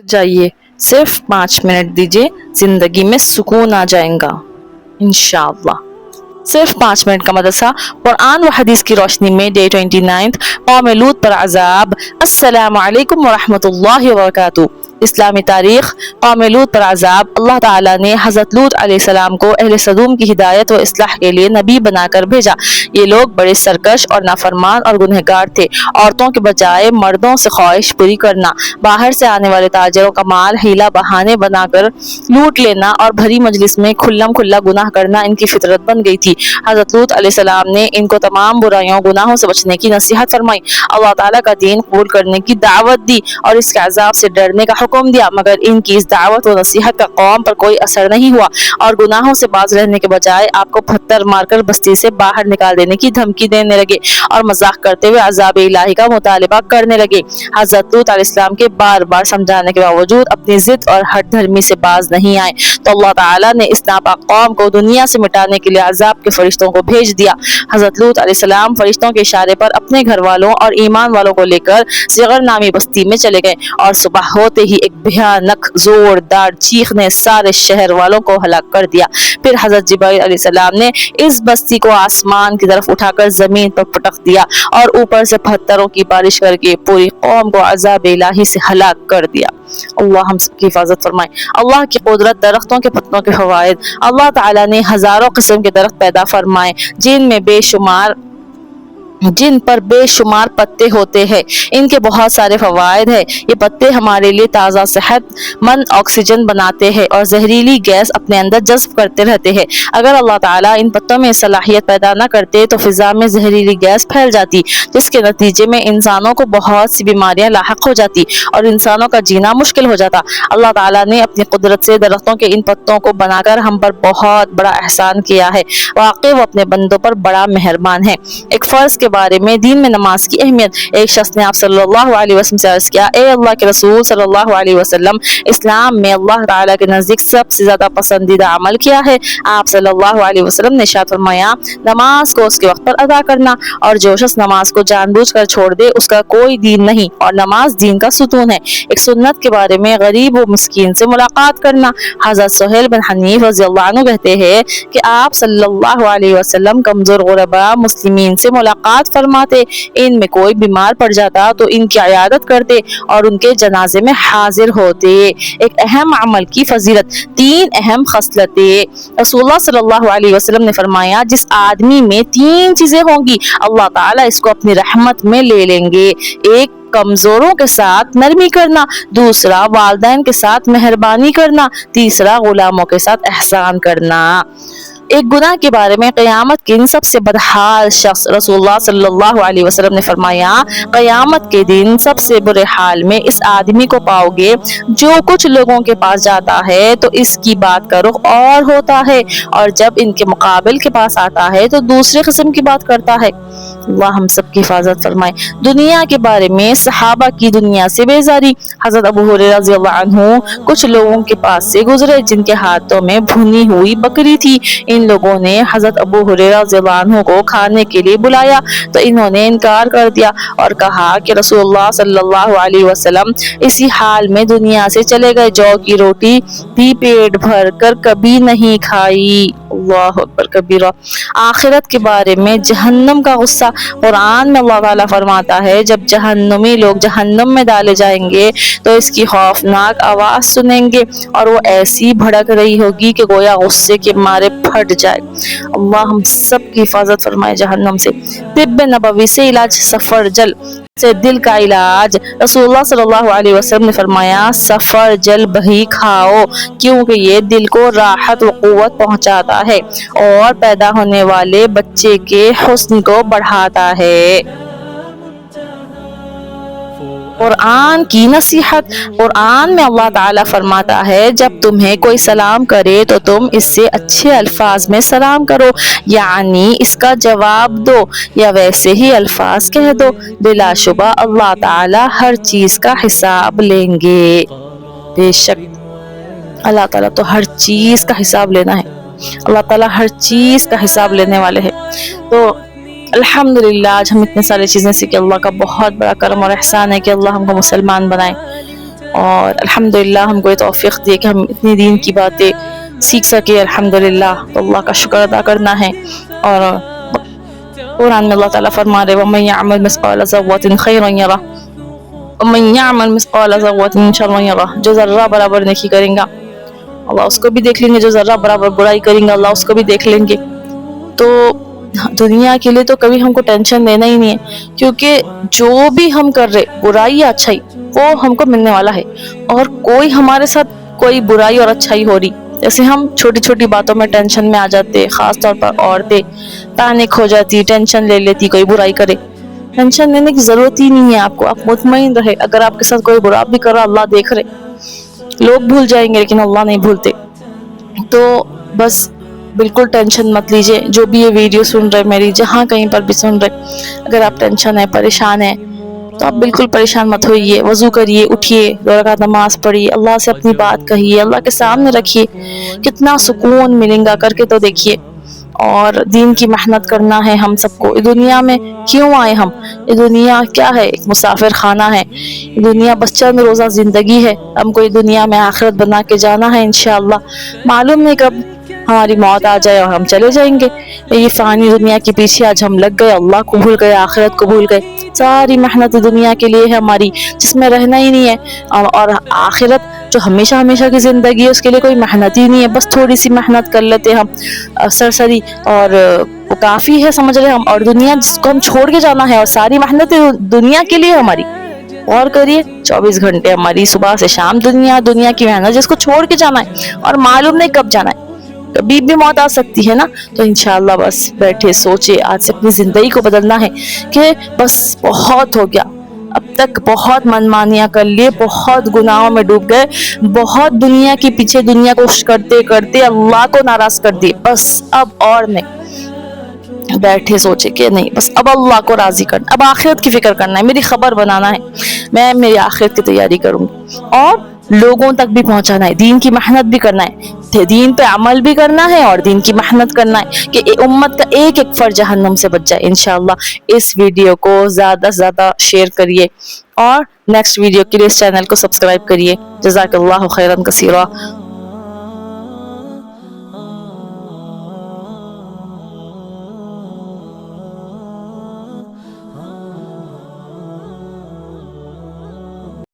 जाइए, सिर्फ 5 मिनट दीजिए, जिंदगी में सुकून आ जाएगा इंशाअल्लाह। सिर्फ 5 मिनट का मदरसा कुरान व हदीस की रोशनी में डे 29 कौम लूत पर अजाब। अस्सलामु अलैकुम व रहमतुल्लाहि व बरकातुहू। इस्लामी तारीख कौम लूत पर अजाब। अल्लाह ताला ने हज़रत लूत अलैहिस्सलाम को अहले सदूम की हिदायत व इस्लाह के लिए नबी बनाकर भेजा। ये लोग बड़े सरकश और नाफरमान और गुनहगार थे। औरतों के बजाय मर्दों से ख्वाहिश पूरी करना, बाहर से आने वाले ताजिरों का माल हीला बहाने बनाकर लूट लेना और भरी मजलिस में खुल्लम खुल्ला गुनाह करना इनकी फितरत बन गई थी। हज़रत लूत अलैहिस्सलाम ने इनको तमाम बुराइयों गुनाहों से बचने की नसीहत फरमाई, अल्लाह ताला का दीन कबूल करने की दावत दी और इसके अजाब से डरने का हुक्म दिया। मगर इनकी इस दावत व नसीहत का कौम पर कोई असर नहीं हुआ और गुनाहों से बाज रहने के बजाय आपको पत्थर मारकर बस्ती से बाहर निकाल देने की धमकी देने लगे और मजाक करते हुए अजाब इलाही का मुतालिबा करने लगे। हज़रत लूत अलैहिस्सलाम के बार बार समझाने के बावजूद अपनी जिद और हट धर्मी से बाज नहीं आए तो अल्लाह ताला ने इस नापाक कौम को दुनिया से मिटाने के लिए अजाब के फरिश्तों को भेज दिया। हज़रत लूत अलैहिस्सलाम फरिश्तों के इशारे पर अपने घर वालों और ईमान वालों को लेकर सिगर नामी बस्ती में चले गए और सुबह होते ही एक भयानक जोरदार चीख ने सारे शहर वालों को हलाक कर दिया। फिर हज़रत जिब्राइल अलैहिस्सलाम ने इस बस्ती को आसमान की तरफ उठाकर जमीन पर पटक दिया और ऊपर से पत्थरों की बारिश करके पूरी कौम को अजाब इलाही से हलाक कर दिया। अल्लाह हम सबकी हिफाजत फरमाए। अल्लाह की कुदरत, दरख्तों के पत्तों के फवाइद। अल्लाह ताला ने हजारों किस्म के दरख्त पैदा फरमाए जिन पर बेशुमार पत्ते होते हैं। इनके बहुत सारे फवायद है। ये पत्ते हमारे लिए ताज़ा सेहतमंद ऑक्सीजन बनाते हैं और जहरीली गैस अपने अंदर जज्ब करते रहते हैं। अगर अल्लाह ताला इन पत्तों में सलाहियत पैदा न करते तो फिजा में जहरीली गैस फैल जाती, जिसके नतीजे में इंसानों को बहुत सी बीमारियां लाहक हो जाती और इंसानों का जीना मुश्किल हो जाता। अल्लाह ताला ने अपनी कुदरत से दरख्तों के इन पत्तों को बनाकर हम पर बहुत बड़ा एहसान किया है। वाकई वो अपने बंदों पर बड़ा मेहरबान है। एक फर्ज के बारे में, दीन में नमाज की अहमियत। एक शख्स ने आप सल्लल्लाहु अलैहि वसल्लम से अर्ज किया, ए अल्लाह के रसूल सल्लल्लाहु अलैहि वसल्लम, इस्लाम में अल्लाह ताला के नजदीक सबसे ज्यादा पसंदीदा अमल क्या है? आप सल्लल्लाहु अलैहि वसल्लम ने इरशाद फरमाया, नमाज को उसके वक्त पर अदा करना, और जो शख्स नमाज को जानबूझकर छोड़ दे उसका कोई दीन नहीं और नमाज दीन का सुतून है। एक सुन्नत के बारे में, गरीब व मिस्कीन से मुलाकात करना। हज़रत सुहेल बिन हनीफ रज़ियल्लाहु अन्हु कहते हैं कि आप सल्लल्लाहु अलैहि वसल्लम कमजोर गुरबा मुस्लिमीन से मुलाकात फरमाते, इनमें कोई बीमार पड़ जाता तो इनकी इयादत करते और उनके जनाजे में हाजिर होते। एक अहम अमल की फजीलत, 3 अहम खसलतें। रसूलुल्लाह सल्लल्लाहु अलैहि वसल्लम ने फरमाया, जिस आदमी में 3 चीजें होंगी अल्लाह ताला इसको अपनी रहमत में ले लेंगे। एक, कमजोरों के साथ नरमी करना। दूसरा, वालिदैन के साथ मेहरबानी करना। तीसरा, गुलामों के साथ एहसान करना। एक गुनाह के बारे में, क़यामत के दिन सबसे बदहाल शख्स, रसूलुल्लाह सल्लल्लाहु अलैहि वसल्लम ने फरमाया, क़यामत के दिन सबसे बुरे हाल में इस आदमी को पाओगे जो कुछ लोगों के पास जाता है तो इसकी बात का रुख और होता है और जब इनके मुकाबिल के पास आता है तो दूसरे किस्म की बात करता है। अल्लाह हम सब की हिफाजत फरमाए। दुनिया के बारे में, सहाबा की दुनिया से बेजारी। हज़रत अबू हुरैरा रज़ियल्लाहु अन्हु कुछ लोगों के पास से गुजरे जिनके हाथों में भुनी हुई बकरी थी। इन लोगों ने हज़रत अबू हुरैरा रज़ियल्लाहु अन्हु को खाने के लिए बुलाया तो इन्होंने इनकार कर दिया और कहा कि रसूलुल्लाह सल्लल्लाहु अलैहि वसल्लम इसी हाल में दुनिया से चले गए, जौ की रोटी भी पेट भर कर कभी नहीं खाई। अल्लाह अकबर कबीरा। आखिरत के बारे में, जहन्नम का गुस्सा। कुरान में अल्लाह ताला फरमाता है, जब जहन्नमी लोग जहन्नम में डाले जाएंगे तो इसकी खौफनाक आवाज सुनेंगे और वो ऐसी भड़क रही होगी कि गोया गुस्से के मारे फट जाए। अल्लाह हम सब की हिफाजत फरमाए जहन्नम से। तिब्ब नबवी से इलाज, सफरजल से दिल का इलाज। रसूलुल्लाह सल्लल्लाहु अलैहि वसल्लम ने फरमाया, सफरजल बही खाओ क्योंकि ये दिल को राहत व कुव्वत पहुंचाता है और पैदा होने वाले बच्चे के हुस्न को बढ़ाता है। कुरान की नसीहत। कुरान में अल्लाह ताला फरमाता है, जब तुम्हें कोई सलाम करे तो तुम इससे अच्छे अल्फाज में सलाम करो, यानी इसका जवाब दो या वैसे ही अल्फाज कह दो। बिलाशुबा अल्लाह ताला हर चीज का हिसाब लेंगे। बेशक अल्लाह ताला तो हर चीज का हिसाब लेना है। अल्लाह ताला हर चीज का हिसाब लेने वाले हैं। तो अल्हम्दुलिल्लाह आज हम इतने सारी चीज़ें सीखे। अल्लाह का बहुत बड़ा करम और एहसान है कि अल्लाह हमको मुसलमान बनाए। اور الحمدللہ ہم کو یہ توفیق دی کہ ہم اتنی دین کی باتیں سیکھ سکے الحمدللہ. تو اللہ کا شکر ادا کرنا ہے. اور قرآن میں اللہ تعالیٰ فرما رہے وَمَن يَعْمَلْ مِثْقَالَ ذَرَّةٍ خَيْرًا يَرَهُ وَمَن يَعْمَلْ مِثْقَالَ ذَرَّةٍ شَرًّا يَرَهُ. جو ذرہ برابر نیکی کریں گا اللہ اس کو بھی دیکھ لیں گے, جو ذرہ برابر برائی کریں گے اللہ اس کو بھی دیکھ لیں گے. تو دنیا کے لیے تو کبھی ہم کو ٹینشن لینا ہی نہیں ہے, کیونکہ جو بھی ہم کر رہے برائی یا اچھائی وہ ہم کو ملنے والا ہے. اور کوئی ہمارے ساتھ کوئی برائی اور اچھائی ہو رہی, جیسے ہم چھوٹی چھوٹی باتوں میں ٹینشن میں آ جاتے, خاص طور پر عورتیں پینک ہو جاتی, ٹینشن لے لیتی کوئی برائی کرے. ٹینشن لینے کی ضرورت ہی نہیں ہے آپ کو, آپ مطمئن رہے. اگر آپ کے ساتھ کوئی برا بھی کر رہا اللہ دیکھ رہے. لوگ بھول جائیں گے لیکن اللہ نہیں بھولتے. تو بس بالکل ٹینشن مت لیجئے. جو بھی یہ ویڈیو سن رہے میری, جہاں کہیں پر بھی سن رہے, اگر آپ ٹینشن ہے, پریشان ہے, تو آپ بالکل پریشان مت ہوئیے. وضو کریے, اٹھیے, 2 رکعت نماز پڑھیے, اللہ سے اپنی بات کہیے, اللہ کے سامنے رکھیے. کتنا سکون ملیں گا, کر کے تو دیکھیے. اور دین کی محنت کرنا ہے ہم سب کو. اس دنیا میں کیوں آئے ہم؟ یہ دنیا کیا ہے؟ ایک مسافر خانہ ہے. یہ دنیا بس چند روزہ زندگی ہے. ہم کو یہ دنیا میں آخرت بنا کے جانا ہے انشاءاللہ. معلوم نہیں کب ہماری موت آ جائے اور ہم چلے جائیں گے. یہ فانی دنیا کے پیچھے آج ہم لگ گئے, اللہ کو بھول گئے, آخرت کو بھول گئے. ساری محنت دنیا کے لیے ہے ہماری, جس میں رہنا ہی نہیں ہے. اور آخرت جو ہمیشہ ہمیشہ کی زندگی ہے اس کے لیے کوئی محنت ہی نہیں ہے. بس تھوڑی سی محنت کر لیتے ہم سرسری, اور وہ کافی ہے سمجھ رہے ہم. اور دنیا جس کو ہم چھوڑ کے جانا ہے, اور ساری محنت دنیا کے لیے ہماری. اور کریے 24 گھنٹے ہماری صبح سے شام دنیا کی محنت جس کو چھوڑ کے جانا ہے, اور معلوم نہیں کب جانا ہے. کبھی بھی موت آ سکتی ہے نا. تو انشاءاللہ بس بیٹھے سوچے, آج سے اپنی زندگی کو بدلنا ہے کہ بس بہت ہو گیا, اب تک بہت منمانیاں کر لیے, بہت گناہوں میں ڈوب گئے, بہت دنیا کے پیچھے دنیا کو کرتے کرتے اللہ کو ناراض کر دیے. بس اب اور نہیں. بیٹھے سوچے کہ نہیں, بس اب اللہ کو راضی کرنا, اب آخرت کی فکر کرنا ہے, میری خبر بنانا ہے, میں میری آخرت کی تیاری کروں گی, اور لوگوں تک بھی پہنچانا ہے. دین کی محنت بھی کرنا ہے, دین پہ عمل بھی کرنا ہے, اور دین کی محنت کرنا ہے کہ امت کا ایک ایک فرد جہنم سے بچ جائے انشاءاللہ. اس ویڈیو کو زیادہ سے زیادہ شیئر کریے, اور نیکسٹ ویڈیو کے لیے اس چینل کو سبسکرائب کریے. جزاک اللہ خیرا کثیرا.